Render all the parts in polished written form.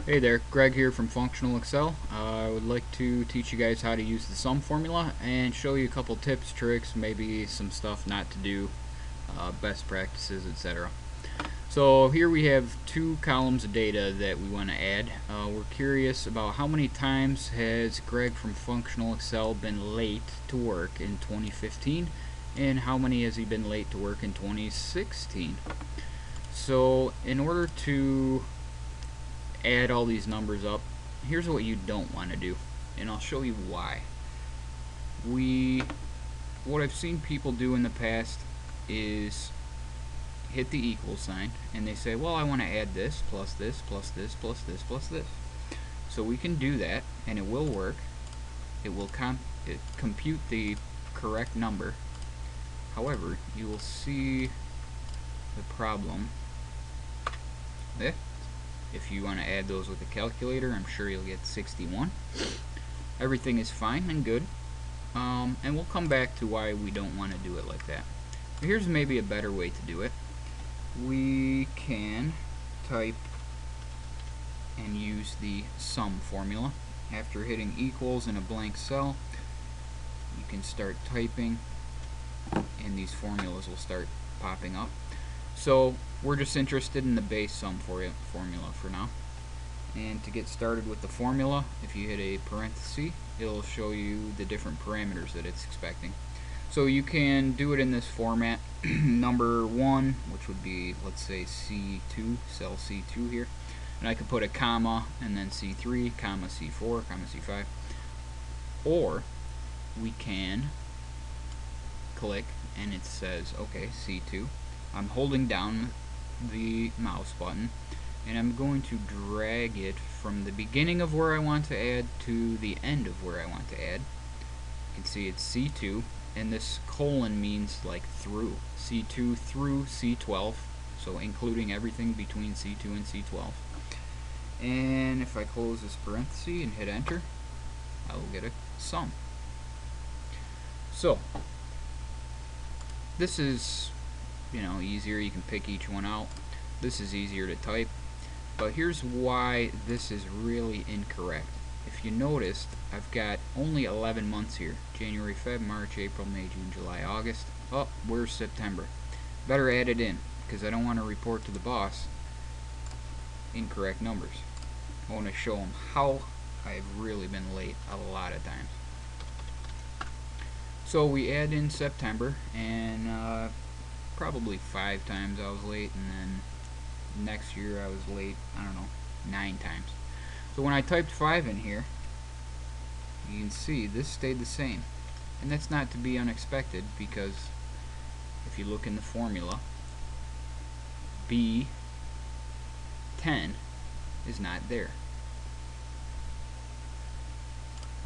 Hey there, Greg here from Functional Excel. I would like to teach you guys how to use the sum formula and show you a couple tips, tricks, maybe some stuff not to do, best practices, etc. So here we have two columns of data that we want to add. We're curious about how many times has Greg from Functional Excel been late to work in 2015 and how many has he been late to work in 2016. So in order to add all these numbers up, here's what you don't want to do, and I'll show you why. What I've seen people do in the past is hit the equal sign and they say, well, I want to add this plus this plus this plus this plus this. So we can do that and it will work. It will compute the correct number. However, you will see the problem. If you want to add those with a calculator, I'm sure you'll get 61. Everything is fine and good, and we'll come back to why we don't want to do it like that. Here's maybe a better way to do it. We can type and use the sum formula. After hitting equals in a blank cell, you can start typing and these formulas will start popping up. So we're just interested in the base sum formula for now. And to get started with the formula, if you hit a parenthesis, it'll show you the different parameters that it's expecting. So you can do it in this format. Number 1, which would be, let's say, C2, cell C2 here. And I could put a comma and then C3, comma C4, comma C5. Or we can click and it says, okay, C2. I'm holding down the mouse button and I'm going to drag it from the beginning of where I want to add to the end of where I want to add. You can see it's C2, and this colon means like through. C2 through C12, so including everything between C2 and C12. And if I close this parenthesis and hit enter, I will get a sum. So this is easier. You can pick each one out. This is easier to type, but here's why this is really incorrect. If you noticed, I've got only 11 months here: January, Feb, March, April, May, June, July, August. Oh, where's September? Better add it in, because I don't want to report to the boss incorrect numbers. I want to show them how I've really been late a lot of times. So we add in September, and probably 5 times I was late, and then next year I was late, I don't know, 9 times. So when I typed 5 in here, you can see this stayed the same. And that's not to be unexpected, because if you look in the formula, B10 is not there.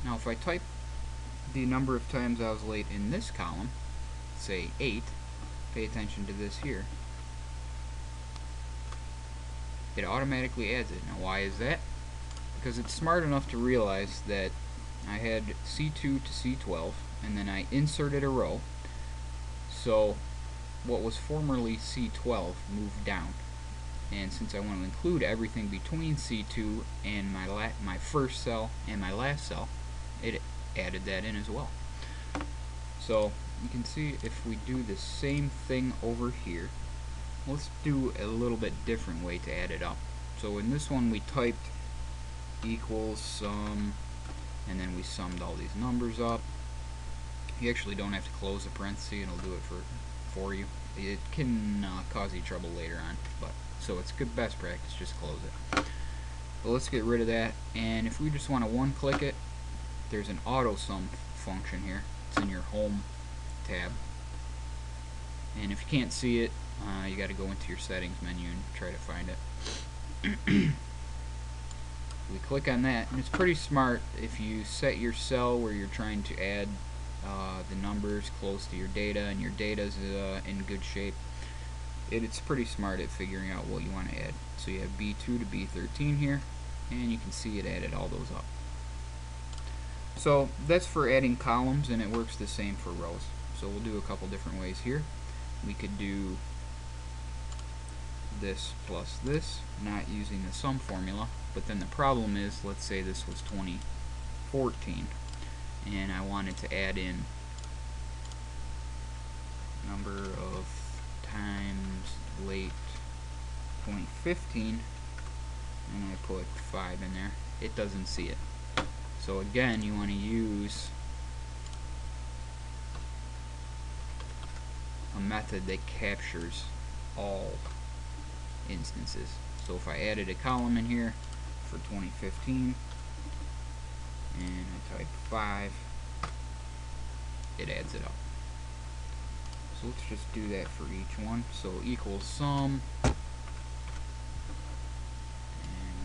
Now if I type the number of times I was late in this column, say 8, pay attention to this here, it automatically adds it. Now why is that? Because it's smart enough to realize that I had C2 to C12 and then I inserted a row, so what was formerly C12 moved down, and since I want to include everything between C2 and my first cell and my last cell, it added that in as well. So you can see if we do the same thing over here, let's do a little bit different way to add it up. So in this one we typed equals sum, and then we summed all these numbers up. You actually don't have to close the parenthesis, it'll do it for you. It can cause you trouble later on, but so it's good best practice, just close it. But let's get rid of that, and if we just want to one-click it, there's an auto sum function here. It's in your home tab, and if you can't see it, you got to go into your settings menu and try to find it. We click on that, and it's pretty smart. If you set your cell where you're trying to add the numbers close to your data and your data's in good shape, it's pretty smart at figuring out what you want to add. So you have B2 to B13 here, and you can see it added all those up. So that's for adding columns, and it works the same for rows. So we'll do a couple different ways here. We could do this plus this, not using the sum formula. But then the problem is, let's say this was 2014 and I wanted to add in number of times late 2015 and I put 5 in there, it doesn't see it. So again, you want to use a method that captures all instances. So if I added a column in here for 2015 and I type 5, it adds it up. So let's just do that for each one. So equals sum, and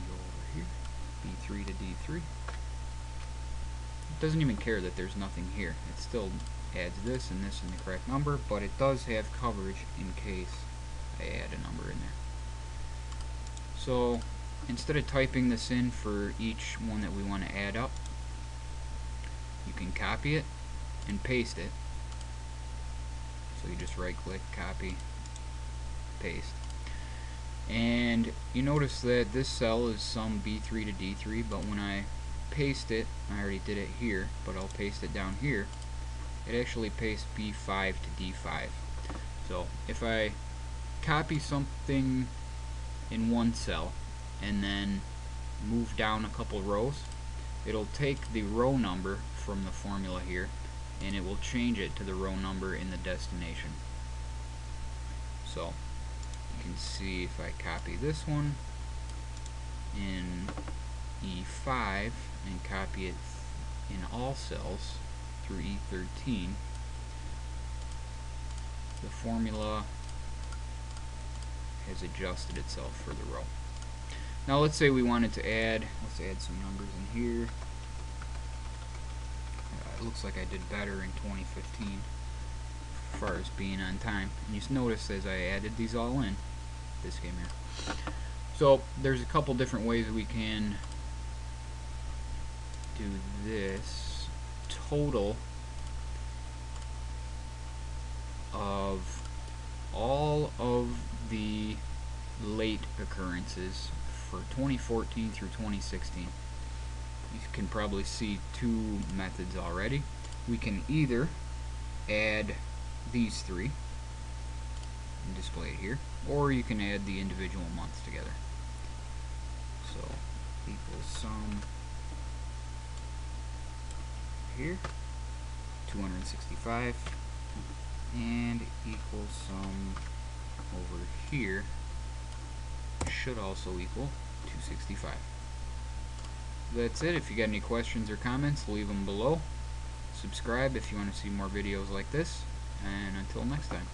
go over here, B3 to D3. It doesn't even care that there's nothing here. It still adds this and this in the correct number, but it does have coverage in case I add a number in there. So instead of typing this in for each one that we want to add up, you can copy it and paste it. So you just right click, copy, paste. And you notice that this cell is sum B3 to D3, but when I paste it, I already did it here, but I'll paste it down here, it actually pastes B5 to D5. So if I copy something in one cell and then move down a couple rows, it'll take the row number from the formula here and it will change it to the row number in the destination. So you can see if I copy this one in E5 and copy it in all cells through E13, the formula has adjusted itself for the row. Now let's say we wanted to add, let's add some numbers in here. It looks like I did better in 2015 as far as being on time. And you notice as I added these all in, this came here. So there's a couple different ways we can do this. Total of all of the late occurrences for 2014 through 2016. You can probably see two methods already. We can either add these three and display it here, or you can add the individual months together. So equals sum here, 265, and equals sum over here should also equal 265. That's it. If you got any questions or comments, leave them below. Subscribe if you want to see more videos like this, and until next time.